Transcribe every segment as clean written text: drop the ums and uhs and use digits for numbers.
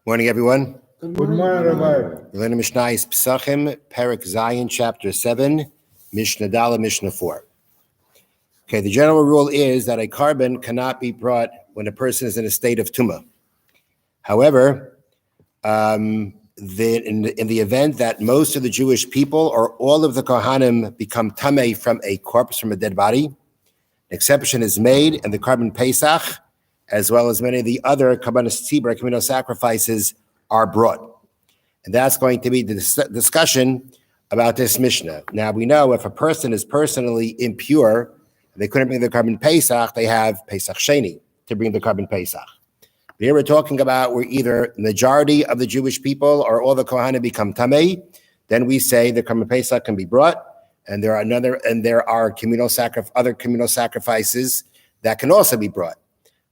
Morning, everyone. Good morning, Rabbi. We're learning Mishna Pesachim, Perek Zayin, Chapter 7, Mishna Dala, Mishna 4. Okay, the general rule is that a carbon cannot be brought when a person is in a state of tumah. However, in the event that most of the Jewish people or all of the Kohanim become tamei from a corpse, from a dead body, an exception is made, and the carbon Pesach, as well as many of the other Kabbanis Tzibur, communal sacrifices, are brought. And that's going to be the discussion about this Mishnah. Now, we know if a person is personally impure, and they couldn't bring the carbon Pesach, they have Pesach Sheni to bring the carbon Pesach. But here we're talking about where either the majority of the Jewish people or all the Kohanim become Tamei, then we say the carbon Pesach can be brought, and there are other communal sacrifices that can also be brought.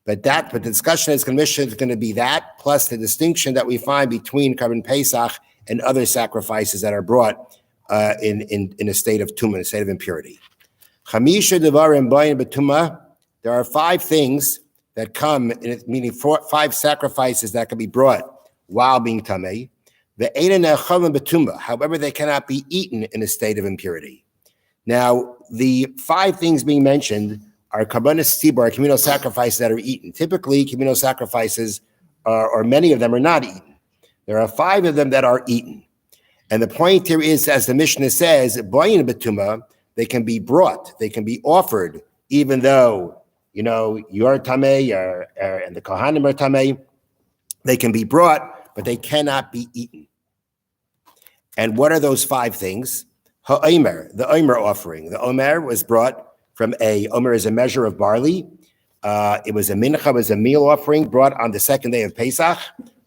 But the discussion is going to be that, plus the distinction that we find between carbon Pesach and other sacrifices that are brought in a state of tumah, in a state of impurity. Chamisha devarim bayin b'tumah. There are 5 things that come, meaning 5 sacrifices that can be brought while being tamei. However, they cannot be eaten in a state of impurity. Now, the 5 things being mentioned are Kabbanis Tzibur, communal sacrifices that are eaten. Typically, communal sacrifices, or many of them, are not eaten. There are 5 of them that are eaten. And the point here is, as the Mishnah says, Bayin B'tumah, they can be brought, they can be offered, even though, you're Tamei, and the Kohanim are Tamei. They can be brought, but they cannot be eaten. And what are those 5 things? Ha'omer, the Omer offering. The Omer was brought from Omer is a measure of barley. It was a mincha, was a meal offering brought on the 2nd day of Pesach,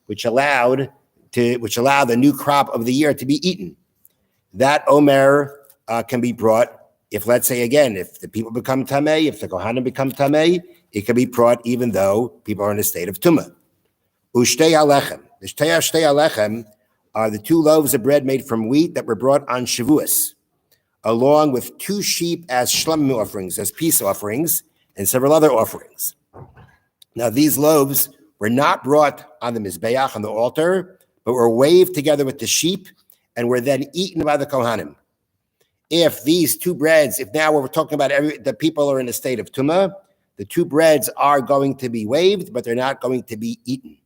which allowed the new crop of the year to be eaten. That Omer can be brought if, let's say again, if the people become tamei, if the Kohanim become tamei, it can be brought even though people are in a state of tumah. Ushtei alechem. The shtei alechem are the 2 loaves of bread made from wheat that were brought on Shavuos, along with 2 sheep as shlamim offerings, as peace offerings, and several other offerings. Now, these loaves were not brought on the Mizbeach, on the altar, but were waved together with the sheep and were then eaten by the Kohanim. If these 2 breads, if now we're talking about the people are in a state of tumah, the 2 breads are going to be waved, but they're not going to be eaten.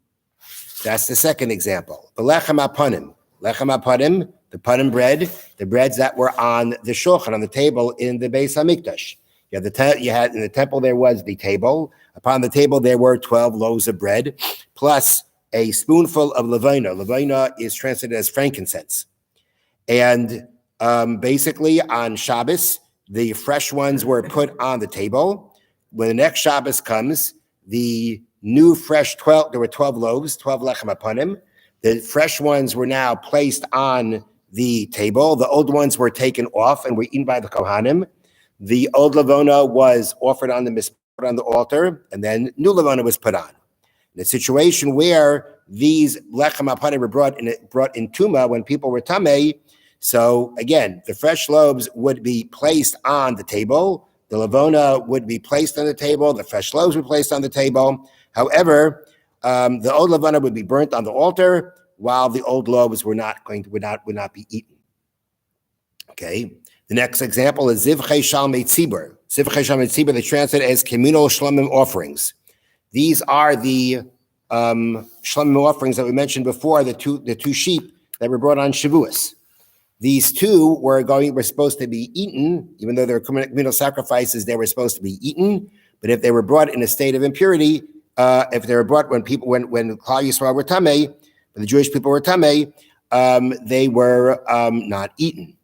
That's the second example. The lechem apanim. Lechem apanim, the panim bread, the breads that were on the shulchan, on the table in the Beis Hamikdash. You had in the temple there was the table. Upon the table there were 12 loaves of bread, plus a spoonful of levana. Levana is translated as frankincense. And basically on Shabbos, the fresh ones were put on the table. When the next Shabbos comes, the new fresh 12, there were 12 loaves, 12 lechem apanim. The fresh ones were now placed on the table. The old ones were taken off and were eaten by the Kohanim. The old levona was offered on the altar, and then new levona was put on. In a situation where these lechem apanim were brought in tumah when people were tamei, so again, the fresh loaves would be placed on the table. The levona would be placed on the table. The fresh loaves were placed on the table. However, the old levana would be burnt on the altar, while the old loaves would not be eaten. Okay. The next example is zivchei shalmei tzibur. Zivchei shalmei tzibur, they translate as communal shlamim offerings. These are the shlamim offerings that we mentioned before. The two sheep that were brought on Shavuos. These 2 were supposed to be eaten, even though they were communal sacrifices. They were supposed to be eaten, but if they were brought in a state of impurity, if they were brought when Klal Yisrael were tamei, when the Jewish people were tamei, they were not eaten.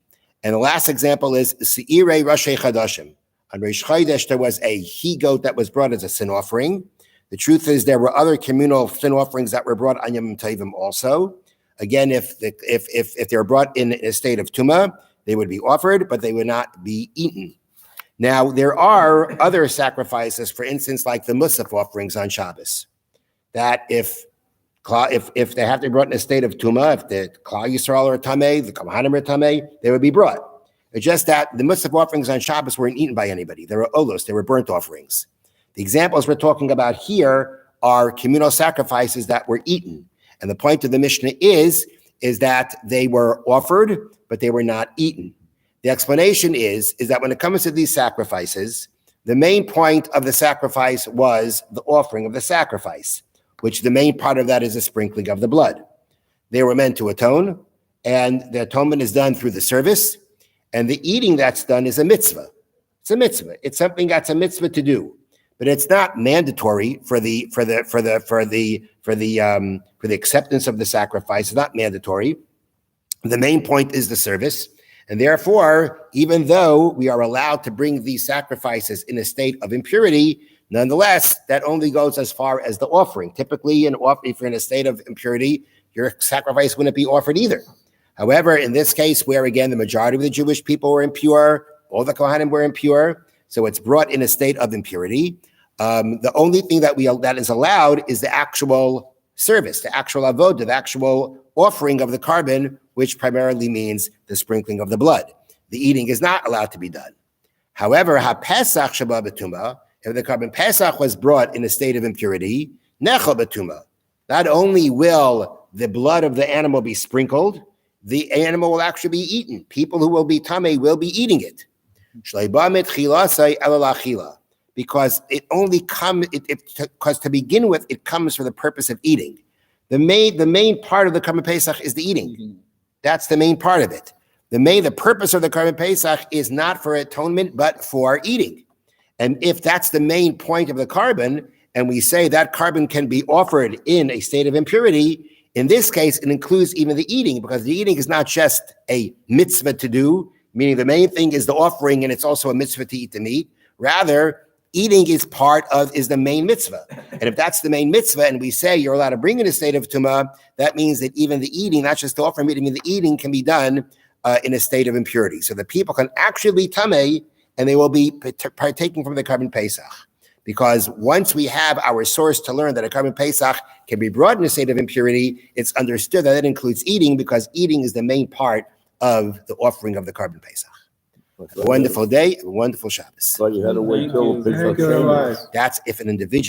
And the last example is Seirei Rashei Chadashim. On Rosh Chodesh, there was a he-goat that was brought as a sin offering. The truth is there were other communal sin offerings that were brought on Yom Tovim also. Again, if they were brought in a state of tumah, they would be offered, but they would not be eaten. Now, there are other sacrifices, for instance, like the musaf offerings on Shabbos, that if they have to be brought in a state of tumah, if the Klal Yisrael are tamei, the Kohanim are tamei, they would be brought. It's just that the musaf offerings on Shabbos weren't eaten by anybody. They were olos, they were burnt offerings. The examples we're talking about here are communal sacrifices that were eaten. And the point of the Mishnah is that they were offered, but they were not eaten. The explanation is that when it comes to these sacrifices, the main point of the sacrifice was the offering of the sacrifice, which the main part of that is the sprinkling of the blood. They were meant to atone, and the atonement is done through the service, and the eating that's done is a mitzvah. It's a mitzvah. It's something that's a mitzvah to do, but it's not mandatory for the acceptance of the sacrifice. It's not mandatory. The main point is the service. And therefore, even though we are allowed to bring these sacrifices in a state of impurity, nonetheless, that only goes as far as the offering. Typically, if you're in a state of impurity, your sacrifice wouldn't be offered either. However, in this case, where again, the majority of the Jewish people were impure, all the Kohanim were impure, so it's brought in a state of impurity. The only thing that is allowed is the actual service, the actual avodah, the actual offering of the carbon, which primarily means the sprinkling of the blood. The eating is not allowed to be done. However, ha-pesach sheba betuma, if the carbon pesach was brought in a state of impurity, nechel betuma, not only will the blood of the animal be sprinkled, the animal will actually be eaten. People who will be tamei will be eating it. Because it only comes, because to begin with, it comes for the purpose of eating. The main part of the Karban Pesach is the eating. That's the main part of it. The purpose of the Karban Pesach is not for atonement, but for eating. And if that's the main point of the carbon, and we say that carbon can be offered in a state of impurity, in this case, it includes even the eating, because the eating is not just a mitzvah to do, meaning the main thing is the offering, and it's also a mitzvah to eat the meat. Rather, eating is the main mitzvah. And if that's the main mitzvah, and we say you're allowed to bring in a state of tumah, that means that even the eating, not just the offering, but even the eating can be done in a state of impurity. So the people can actually be tamei, and they will be partaking from the Karban Pesach. Because once we have our source to learn that a Karban Pesach can be brought in a state of impurity, it's understood that it includes eating, because eating is the main part of the offering of the Karban Pesach. Have a wonderful day, a wonderful Shabbos. But you had to wait till Thank you very much. That's if an individual